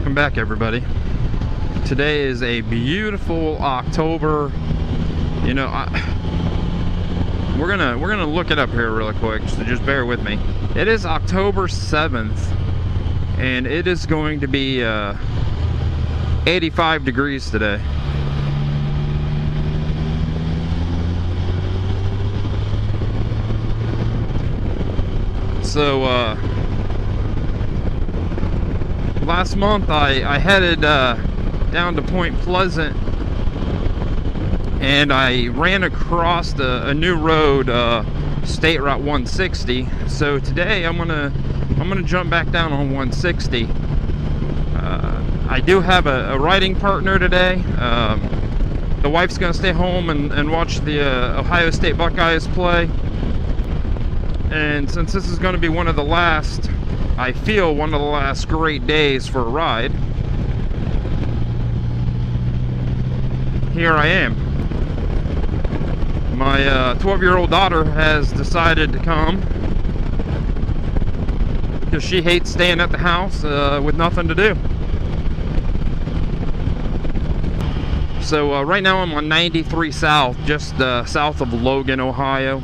Welcome back, everybody. Today is a beautiful October. You know, we're gonna look it up here really quick, so just bear with me. It is October 7th, and it is going to be 85 degrees today. So last month I headed down to Point Pleasant, and I ran across a new road, State Route 160. So today I'm gonna jump back down on 160. I do have a riding partner today. The wife's gonna stay home and watch the Ohio State Buckeyes play. And since this is going to be one of the last great days for a ride, here I am. My 12-year-old daughter has decided to come because she hates staying at the house with nothing to do. So right now I'm on 93 South, just south of Logan, Ohio.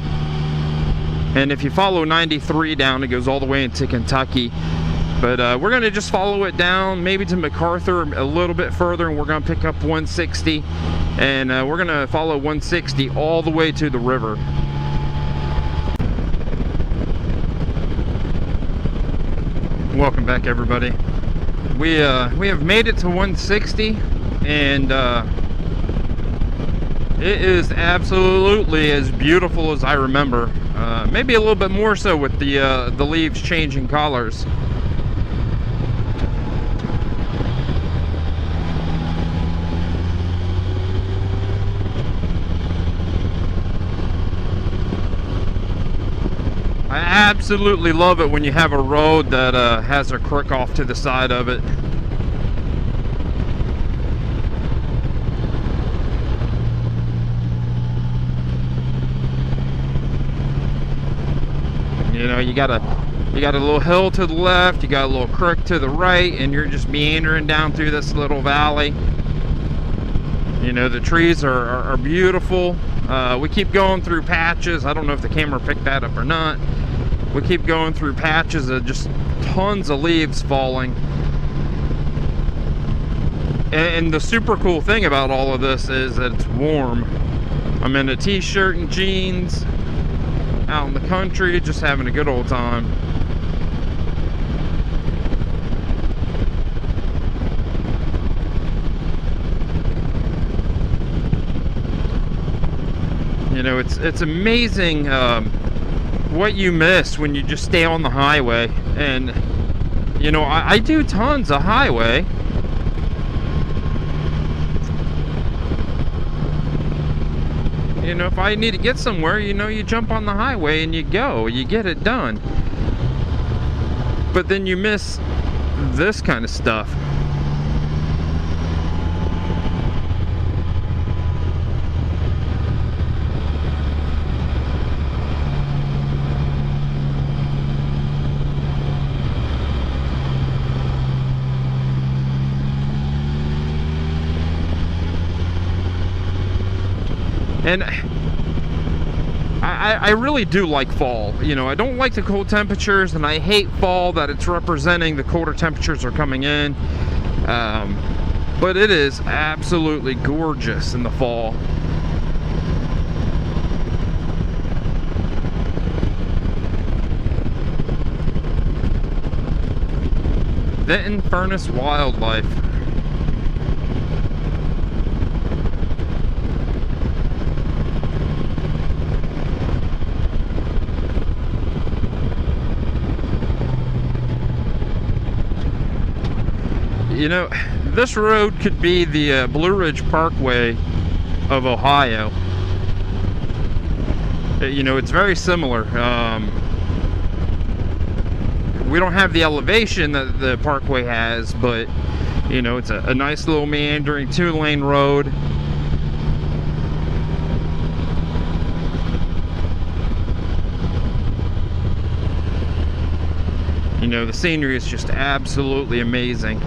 And if you follow 93 down, it goes all the way into Kentucky. But we're going to just follow it down, maybe to MacArthur a little bit further, and we're going to pick up 160. And we're going to follow 160 all the way to the river. Welcome back, everybody. We have made it to 160, and it is absolutely as beautiful as I remember. Maybe a little bit more so with the leaves changing colors. I absolutely love it when you have a road that has a creek off to the side of it. You know, you got a little hill to the left, you got a little creek to the right, and you're just meandering down through this little valley. You know, the trees are beautiful. We keep going through patches. I don't know if the camera picked that up or not. We keep going through patches of just tons of leaves falling. And the super cool thing about all of this is that it's warm. I'm in a t-shirt and jeans, out in the country, just having a good old time. You know, it's amazing what you miss when you just stay on the highway. And you know, I do tons of highway. You know, if I need to get somewhere, you know, you jump on the highway and you go, you get it done. But then you miss this kind of stuff. And I really do like fall. You know, I don't like the cold temperatures, and I hate fall that it's representing the colder temperatures are coming in. But it is absolutely gorgeous in the fall. Denton Furnace Wildlife. You know, this road could be the Blue Ridge Parkway of Ohio. You know, it's very similar. We don't have the elevation that the parkway has, but you know, it's a nice little meandering 2-lane road. You know, the scenery is just absolutely amazing.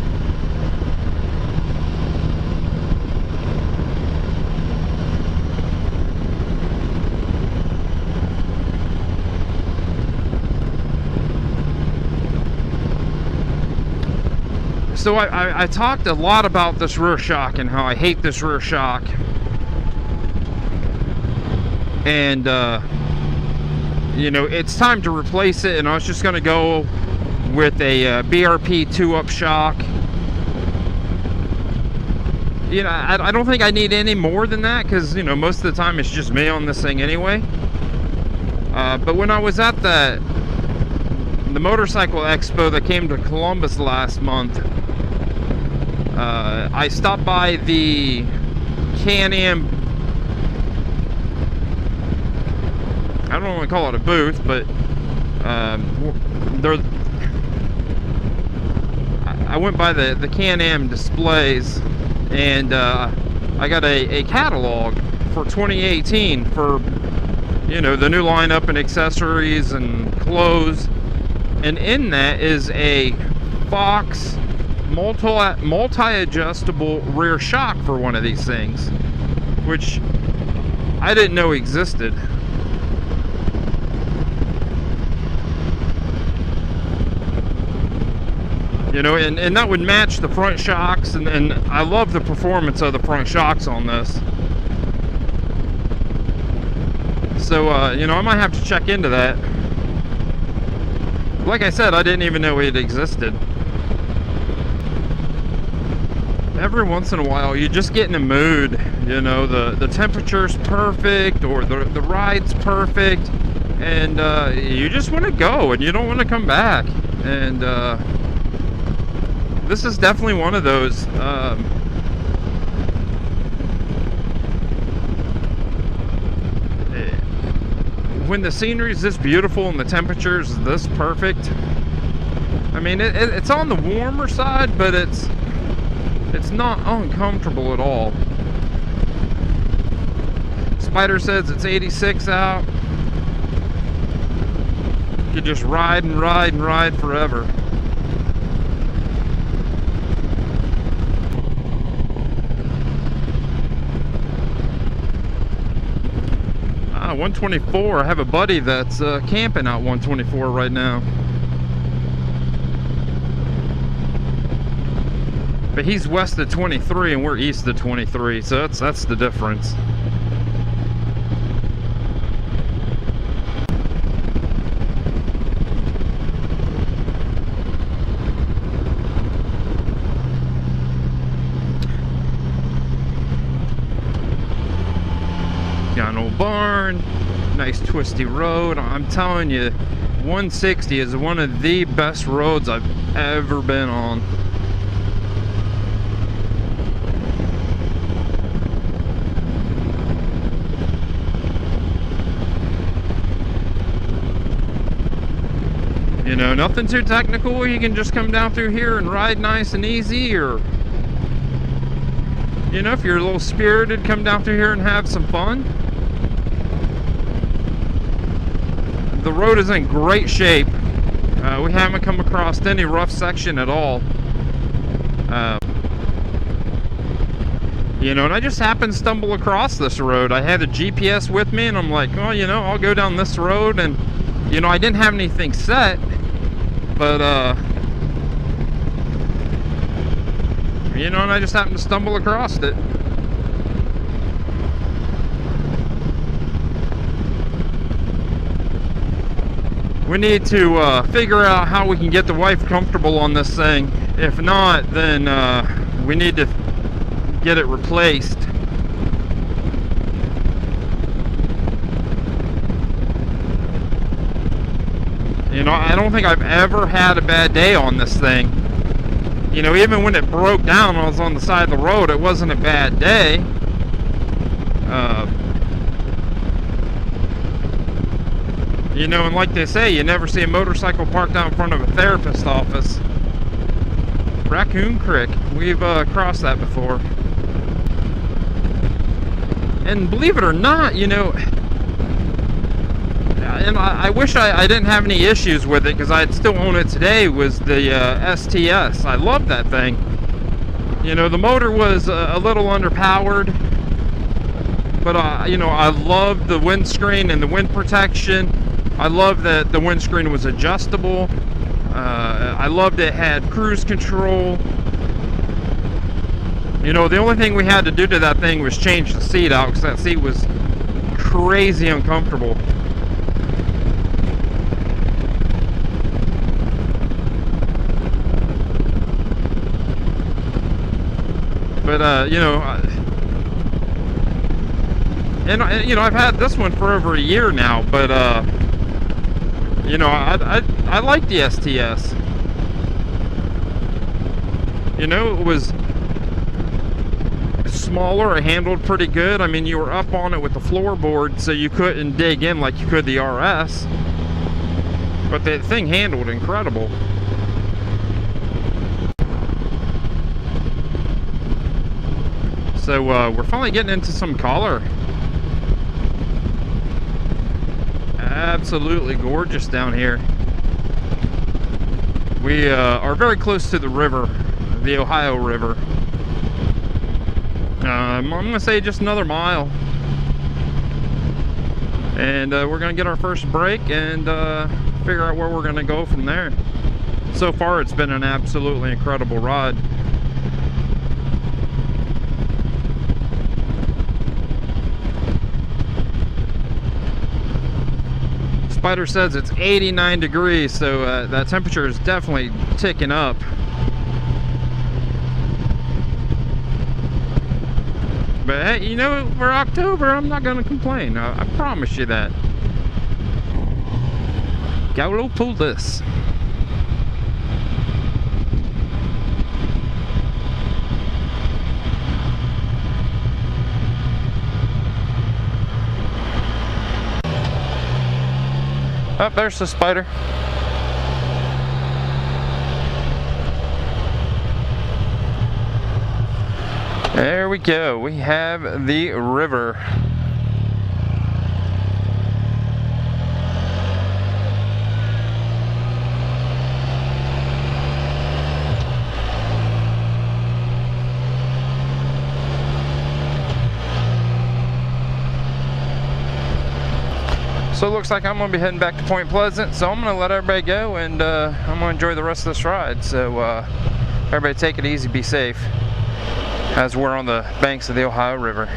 So I talked a lot about this rear shock and how I hate this rear shock. And, you know, it's time to replace it, and I was just going to go with a BRP 2-up shock. You know, I don't think I need any more than that, because, you know, most of the time it's just me on this thing anyway. But when I was at the motorcycle expo that came to Columbus last month, I stopped by the Can-Am, I don't want to call it a booth, but I went by the Can-Am displays, and I got a catalog for 2018 for, you know, the new lineup and accessories and clothes. And in that is a Fox multi-adjustable rear shock for one of these things, which I didn't know existed. You know, and that would match the front shocks, and I love the performance of the front shocks on this. So, you know, I might have to check into that. Like I said, I didn't even know it existed. Every once in a while, you just get in a mood. You know, the temperature's perfect, or the ride's perfect, and you just want to go, and you don't want to come back. And this is definitely one of those. When the scenery is this beautiful and the temperature is this perfect, I mean, it's on the warmer side, but it's not uncomfortable at all. Spyder says it's 86 out. You could just ride and ride and ride forever. 124. I have a buddy that's camping out 124 right now. But he's west of 23 and we're east of 23, so that's the difference. Got an old barn, nice twisty road. I'm telling you, 160 is one of the best roads I've ever been on. You know, nothing too technical. You can just come down through here and ride nice and easy, or, you know, if you're a little spirited, come down through here and have some fun. The road is in great shape. We haven't come across any rough section at all. You know, and I just happened to stumble across this road. I had a GPS with me, and I'm like, well, you know, I'll go down this road. And, you know, I didn't have anything set, but, you know, and I just happened to stumble across it. We need to figure out how we can get the wife comfortable on this thing. If not, then we need to get it replaced. You know, I don't think I've ever had a bad day on this thing. You know, even when it broke down when I was on the side of the road, it wasn't a bad day. You know, and like they say, you never see a motorcycle parked out in front of a therapist's office. Raccoon Creek, we've crossed that before. And believe it or not, you know, and I wish I didn't have any issues with it, because I'd still own it today, was the STS. I love that thing. You know, the motor was a little underpowered, but you know, I loved the windscreen and the wind protection. I love that the windscreen was adjustable. I loved it had cruise control. You know, the only thing we had to do to that thing was change the seat out, because that seat was crazy uncomfortable. But you know, and you know, I've had this one for over a year now, but you know, I like the STS. You know, it was smaller, it handled pretty good. I mean, you were up on it with the floorboard, so you couldn't dig in like you could the RS, but the thing handled incredible. So we're finally getting into some color. Absolutely gorgeous down here. We are very close to the river, the Ohio River. I'm gonna say just another mile, and we're gonna get our first break and figure out where we're gonna go from there. So far, it's been an absolutely incredible ride. Spyder says it's 89 degrees, so that temperature is definitely ticking up. But hey, you know, for October, I'm not gonna complain. I promise you that. Go pull this. Oh, there's the Spyder. There we go. We have the river. So it looks like I'm going to be heading back to Point Pleasant, so I'm going to let everybody go, and I'm going to enjoy the rest of this ride. So everybody take it easy, be safe, as we're on the banks of the Ohio River.